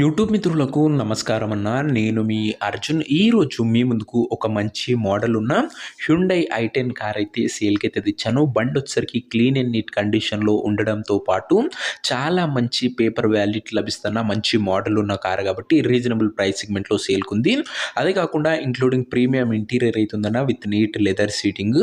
YouTube మిత్రులకు నమస్కారం అన్న. నేను మీ అర్జున్. ఈరోజు మీ ముందుకు ఒక మంచి మోడల్ ఉన్న హ్యుండై ఐ10 కార్ అయితే సేల్‌కైతే తెచ్చాను. బండి వచ్చేసరికి క్లీన్ అండ్ నీట్ కండిషన్‌లో ఉండడంతో పాటు చాలా మంచి పేపర్ వ్యాలిడిటీ లభిస్తున్న మంచి మోడల్ ఉన్న కార్ కాబట్టి రీజనబుల్ ప్రైస్ సెగ్మెంట్‌లో సేల్‌కుంది. అదే కాకుండా ఇంక్లూడింగ్ ప్రీమియం ఇంటీరియర్ అయితుందన్న with neat leather seating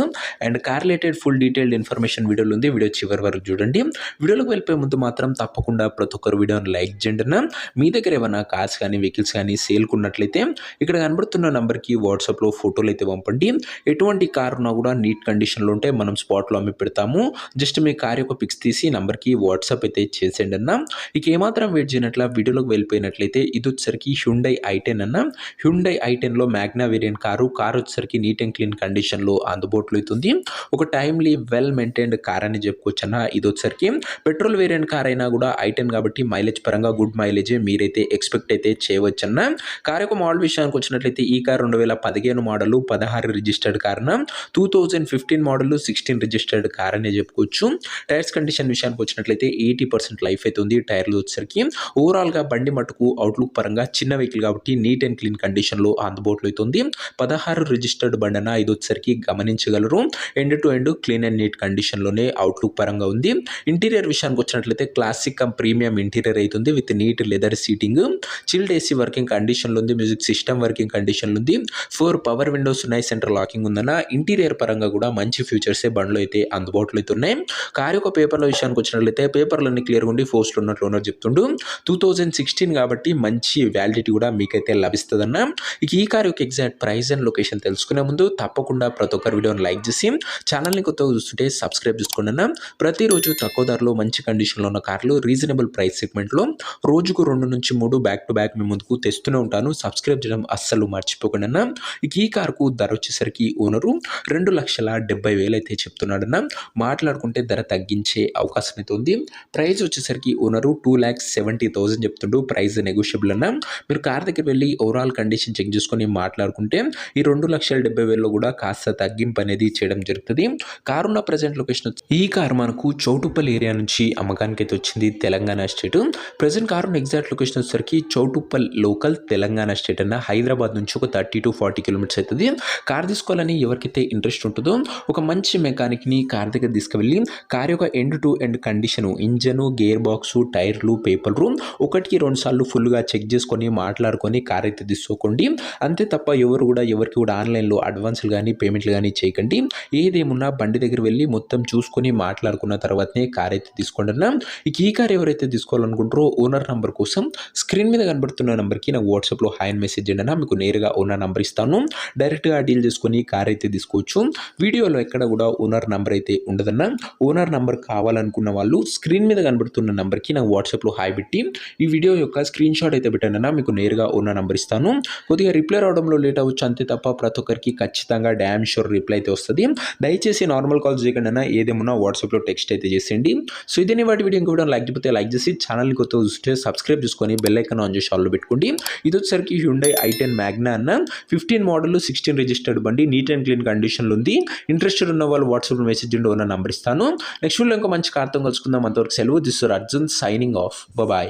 and car related full detailed information వీడియోలో ఉంది. వీడియో చివరి వరకు చూడండి. వీడియోలోకి వెళ్ళిపోయే ముందు మాత్రం తప్పకుండా ప్రతి ఒక్కరు వీడియోని లైక్ చేయండి అన్న. మీ దగ్గర ఏమైనా కార్స్ కానీ వెహికల్స్ కానీ సేల్కున్నట్లయితే ఇక్కడ కనబడుతున్న నంబర్కి వాట్సాప్లో ఫోటోలు అయితే పంపండి. ఎటువంటి కార్ ఉన్నా కూడా నీట్ కండిషన్లో ఉంటే మనం స్పాట్లో అమ్మి పెడతాము. జస్ట్ మీ కార్ యొక్క పిక్స్ తీసి నంబర్కి వాట్సాప్ అయితే చేసేయండి అన్న. ఇక ఏమాత్రం వెయిట్ చేయనట్ల వీడియోలోకి వెళ్ళిపోయినట్లయితే ఇది వచ్చేసరికి హ్యుండై ఐ10 అన్న. హ్యుండై ఐ10లో మ్యాగ్నా వేరియంట్ కారు వచ్చేసరికి నీట్ అండ్ క్లీన్ కండిషన్లో అందుబాటులో అవుతుంది. ఒక టైమ్లీ వెల్ మెయింటైన్డ్ కార్ అని చెప్పుకోవచ్చు అన్న. ఇది వచ్చేసరికి పెట్రోల్ వేరియంట్ కార్ అయినా కూడా ఐ10 కాబట్టి మైలేజ్ పరంగా గుడ్ మైలేజే మీరైతే ఎక్స్పెక్ట్ అయితే చేయవచ్చన్న. కార్ యొక్క మోడల్ విషయానికి వచ్చినట్లయితే ఈ కార్ 2015 మోడల్ 16 రిజిస్టర్డ్ కారున 2015 మోడల్ 16 రిజిస్టర్డ్ కార్ అనే చెప్పుకోవచ్చు. టైర్స్ కండిషన్ విషయానికి వచ్చినట్లయితే 80% లైఫ్ అయితే ఉంది. టైర్లు వచ్చేసరికి ఓవరాల్గా బండి మటుకు అవుట్లుక్ పరంగా చిన్న వెహికల్ కాబట్టి నీట్ అండ్ క్లీన్ కండిషన్లో అందుబాటులో అవుతుంది. 16 రిజిస్టర్డ్ బండి అన్న. ఇది వచ్చేసరికి గమనించగలరు. End to end clean and neat కండిషన్లోనే అవుట్లుక్ పరంగా ఉంది. ఇంటీరియర్ విషయానికి వచ్చినట్లయితే క్లాసిక్ కమ్ ప్రీమియం ఇంటీరియర్ అవుతుంది with neat leather seating, chilled AC working కండిషన్లో ఉంది. మ్యూజిక్ సిస్టమ్ వర్కింగ్ కండిషన్లో ఉంది. 4 పవర్ విండోస్ ఉన్నాయి. సెంట్రల్ లాకింగ్ ఉందన్న. ఇంటీరియర్ పరంగా కూడా మంచి ఫీచర్సే బండ్లో అయితే అందుబాటులో అయితే ఉన్నాయి. కార్ యొక్క పేపర్ల విషయానికి వచ్చినట్లయితే పేపర్లన్నీ క్లియర్గా ఉండి పోస్టులు ఉన్నట్లు ఓనర్ చెప్తుండు. 2016 కాబట్టి మంచి వ్యాలిడిటీ కూడా మీకైతే లభిస్తుందన్న. ఇక ఈ కార్ యొక్క ఎగ్జాక్ట్ ప్రైస్ అండ్ లొకేషన్ తెలుసుకునే ముందు తప్పకుండా ప్రతి ఒక్కరు వీడియోని లైక్ చేసి ఛానల్ని కొత్తగా చూస్తుంటే సబ్స్క్రైబ్ చేసుకోండి అన్న. ప్రతిరోజు తక్కువ ధరలో మంచి కండిషన్లో ఉన్న కార్లు రీజనబుల్ ప్రైస్ సెగ్మెంట్లో రోజుకు 2 నుంచి 3 బ్యాక్ టు బ్యాక్ మీ ముందుకు తెస్తూనే ఉంటాను. సబ్స్క్రైబ్ చేయడం అస్సలు మర్చిపోకండి అన్న. ఇక ఈ కార్కు ధర వచ్చేసరికి ఓనరు 2,70,000 అయితే చెప్తున్నాడన్న. మాట్లాడుకుంటే ధర తగ్గించే అవకాశం అయితే ఉంది. ప్రైస్ వచ్చేసరికి ఓనరు 2,70,000 చెప్తుండు. ప్రైస్ నెగోషియబుల్ అన్న. మీరు కార్ దగ్గర వెళ్ళి ఓవరాల్ కండిషన్ చెక్ చేసుకొని మాట్లాడుకుంటే ఈ 2,70,000లో కూడా కాస్త తగ్గింపు అనేది చేయడం జరుగుతుంది. కారు ఉన్న ప్రజెంట్ లొకేషన్ ఈ కారు మనకు చౌటుప్పల్ ఏరియా నుంచి అమ్మకానికి అయితే వచ్చింది. Telangana state. Present car exact location వచ్చేసరికి చౌటుప్పల్ లోకల్ తెలంగాణ స్టేట్ అన్న. హైదరాబాద్ నుంచి ఒక 30 to 40 కిలోమీటర్స్ అవుతుంది. కార్ తీసుకోవాలని ఎవరికైతే ఇంట్రెస్ట్ ఉంటుందో ఒక మంచి మెకానిక్ని కార్ దగ్గర తీసుకువెళ్ళి కార్ యొక్క end to end condition, engine, gear box, టైర్లు, పేపర్లు 1-2 సార్లు ఫుల్గా చెక్ చేసుకొని మాట్లాడుకొని కార్ అయితే తీసుకోండి. అంతే తప్ప ఎవరికి కూడా ఆన్లైన్లో అడ్వాన్స్లు కానీ పేమెంట్లు కానీ చేయకండి. ఏదేమున్నా బండి దగ్గర వెళ్ళి మొత్తం చూసుకొని మాట్లాడుకున్న తర్వాతనే కార్ అయితే తీసుకోండి అన్న. ఇక ఈ కార్ ఎవరైతే తీసుకోవాలనుకుంటారో ఓనర్ నంబర్ కోసం స్క్రీన్ మీద కనబడుతున్న నెంబర్కి నాకు వాట్సాప్లో హాయ్ అని మెసేజ్ చేయండి అన్న. మీకు నేరుగా ఓనర్ నెంబర్ ఇస్తాను. డైరెక్ట్గా డీల్ చేసుకొని కార్ అయితే తీసుకోవచ్చు. వీడియోలో ఎక్కడ కూడా ఓనర్ నెంబర్ అయితే ఉండదన్న. ఓనర్ నెంబర్ కావాలనుకున్న వాళ్ళు స్క్రీన్ మీద కనబడుతున్న నెంబర్కి నాకు వాట్సాప్లో హాయ్ పెట్టి ఈ వీడియో యొక్క స్క్రీన్ షాట్ అయితే పెట్టండి అన్న. మీకు నేరుగా ఓనర్ నెంబర్ ఇస్తాను. కొద్దిగా రిప్లై రావడంలో లేట్ అవ్వచ్చు అంతే తప్ప ప్రతి ఒక్కరికి ఖచ్చితంగా డ్యామ్ షూర్ రిప్లై అయితే వస్తుంది. దయచేసి నార్మల్ కాల్స్ చేయకండి అన్న. ఏదేమన్నా వాట్సాప్లో టెక్స్ట్ అయితే చేసేయండి. సో ఇదే వాటి వీడియో ఇంకో లైక్ చెప్తే లైక్ చేసి ఛానల్ని కొత్త చూస్తే సబ్స్క్రైబ్ చేసుకొని బెల్ ఐకాన్ ఆన్ చేసి ఆల్లో పెట్టుకోండి. ఇది వచ్చేసరికి హ్యుండై ఐ10 మ్యాగ్నా అన్న. 15 మోడల్ 16 రిజిస్టర్డ్ బండి నీట్ అండ్ క్లీన్ కండిషన్లో ఉంది. ఇంట్రెస్టెడ్ ఉన్న వాళ్ళు వాట్సాప్లో మెసేజ్ చేయండి. ఓనర్ నంబర్ ఇస్తాను. నెక్స్ట్ వీడియో ఇంకా మంచి కార్తో కలుసుకుందాం. అంతవరకు సెలవు. This is Arjun signing off. Bye.